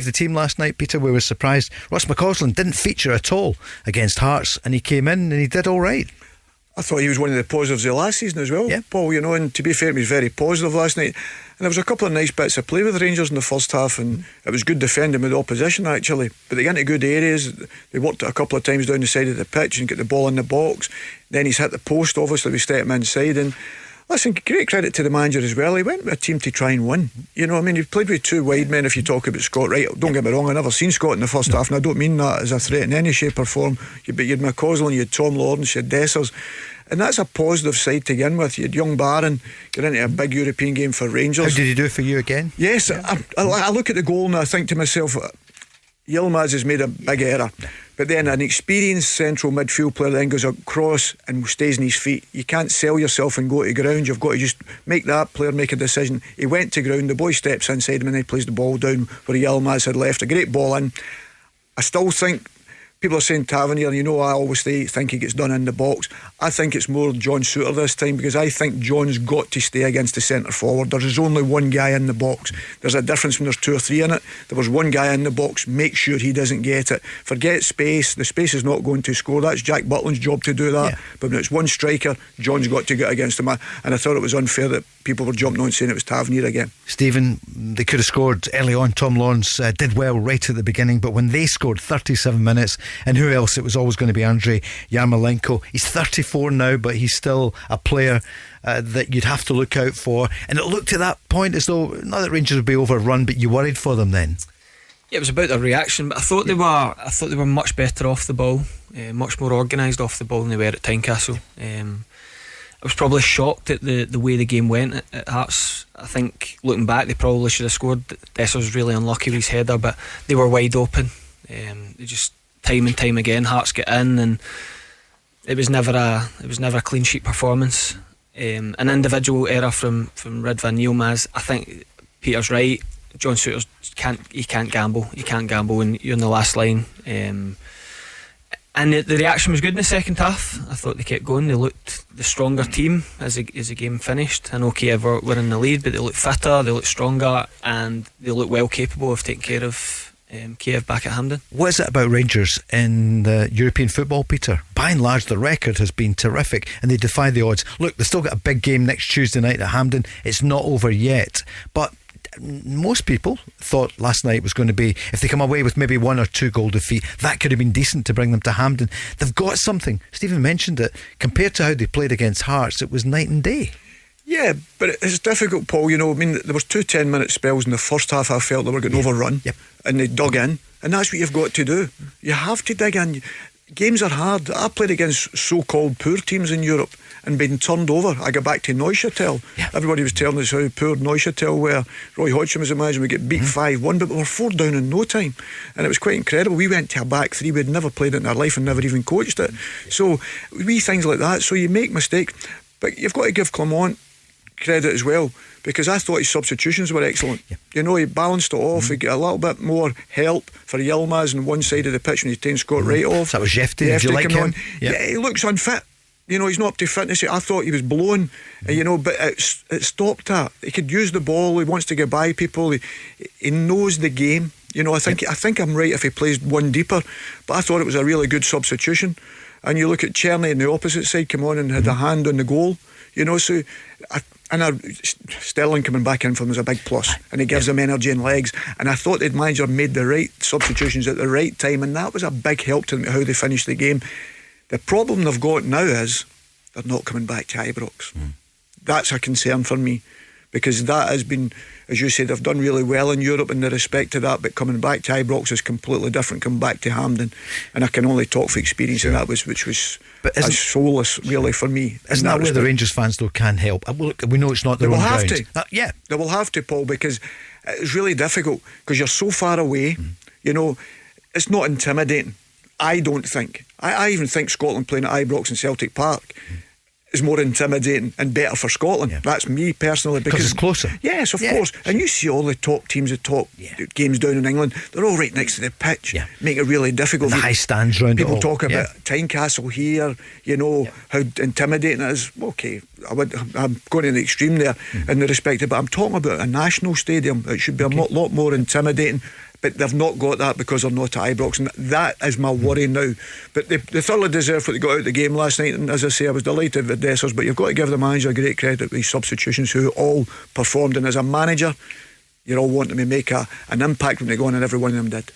the team last night, Peter? We were surprised. Ross McCausland didn't feature at all against Hearts, and he came in and he did all right. I thought he was one of the positives of last season as well, Paul, and to be fair, he was very positive last night. And there was a couple of nice bits of play with Rangers in the first half, and it was good defending with the opposition actually. But they got into good areas. They worked it a couple of times down the side of the pitch and get the ball in the box. Then he's hit the post, obviously we step him inside. And listen, great credit to the manager as well. He went with a team to try and win. He played with two wide men. If you talk about Scott, right, don't get me wrong, I've never seen Scott in the first half, and I don't mean that as a threat in any shape or form. But you had McCausland, you had Tom Lawrence, you had Dessers, and that's a positive side to begin with. You had young Barron get into a big European game for Rangers. How did he do for you again? Yes, I look at the goal and I think to myself, Yilmaz has made a big error, but then an experienced central midfield player then goes across and stays on his feet. You can't sell yourself and go to ground. You've got to just make that player make a decision. He went to ground, the boy steps inside him and he plays the ball down where Yilmaz had left. A great ball in. I still think people are saying Tavernier, I always think he gets done in the box. I think it's more John Souttar this time, because I think John's got to stay against the centre forward. There's only one guy in the box. There's a difference when there's two or three in it. There was one guy in the box. Make sure he doesn't get it. Forget space. The space is not going to score. That's Jack Butland's job to do that. But when it's one striker, John's got to get against him. And I thought it was unfair that people were jumping on saying it was Tavernier again. Stephen, they could have scored early on. Tom Lawrence did well right at the beginning, but when they scored 37 minutes, and who else? It was always going to be Andrei Yarmolenko. He's 34 now, but he's still a player that you'd have to look out for. And it looked at that point as though not that Rangers would be overrun, but you worried for them then. Yeah, it was about their reaction, but I thought they were much better off the ball, much more organised off the ball than they were at Tynecastle. I was probably shocked at the way the game went at Hearts. I think looking back, they probably should have scored. Dessers was really unlucky with his header, but they were wide open. They just time and time again Hearts get in, and it was never a clean sheet performance. An individual error from Ridvan Yilmaz. I think Peter's right. John Souttar can't gamble. You can't gamble when you're in the last line. And the reaction was good in the second half. I thought they kept going. They looked the stronger team as the game finished. I know Kyiv were in the lead, but they looked fitter, they looked stronger, and they looked well capable of taking care of Kyiv back at Hampden. What is it about Rangers in the European football, Peter? By and large, the record has been terrific and they defy the odds. Look, they've still got a big game next Tuesday night at Hampden. It's not over yet, but most people thought last night was going to be, if they come away with maybe 1 or 2 goal defeat, that could have been decent to bring them to Hampden. They've got something. Stephen mentioned it. Compared to how they played against Hearts, it was night and day. Yeah, but it's difficult, Paul. There was 2 10-minute spells in the first half. I felt they were getting overrun, and they dug in, and that's what you've got to do. You have to dig in. Games are hard. I played against so-called poor teams in Europe and been turned over. I got back to Neuchâtel. Everybody was telling us how poor Neuchâtel were. Roy Hodgson was imagining we get beat 5-1, but we were 4 down in no time, and it was quite incredible. We went to a back three. We'd never played it in our life and never even coached it. So wee things like that. So you make mistakes, but you've got to give Clement credit as well, because I thought his substitutions were excellent. He balanced it off. He got a little bit more help for Yilmaz on one side of the pitch when he's taking Scott right off. So that was Jefty. Did you like him? He looks unfit. He's not up to fitness. I thought he was blown, but it stopped that. He could use the ball. He wants to get by people. He knows the game. I think I'm right if he plays one deeper, but I thought it was a really good substitution. And you look at Czerny on the opposite side come on and had a hand on the goal. Sterling coming back in for him was a big plus, and he gives him energy and legs, and I thought the manager made the right substitutions at the right time, and that was a big help to them how they finished the game. The problem they've got now is they're not coming back to Ibrox. That's a concern for me, because that has been, as you said, they've done really well in Europe in the respect to that, but coming back to Ibrox is completely different. Coming back to Hampden, and I can only talk for experience, and that was which was a solace really for me. Isn't that where the Rangers fans though can help? Look, we know it's not their own ground. They will have to, Paul, because it's really difficult because you're so far away. It's not intimidating. I don't think. I even think Scotland playing at Ibrox and Celtic Park is more intimidating and better for Scotland. That's me personally, because it's closer. Yes, of course. And you see all the top teams, the top games down in England, they're all right next to the pitch. Make it really difficult. And the high stands round people it all. Talk about Tynecastle here, how intimidating it is. Okay, I'm going to the extreme there in the respect of, but I'm talking about a national stadium. It should be a lot more intimidating. but they've not got that because they're not at Ibrox, and that is my worry now. But they thoroughly deserve what they got out of the game last night, and as I say, I was delighted with Dessers, but you've got to give the manager great credit with these substitutions who all performed, and as a manager you're all wanting to make an impact when they go on, and every one of them did.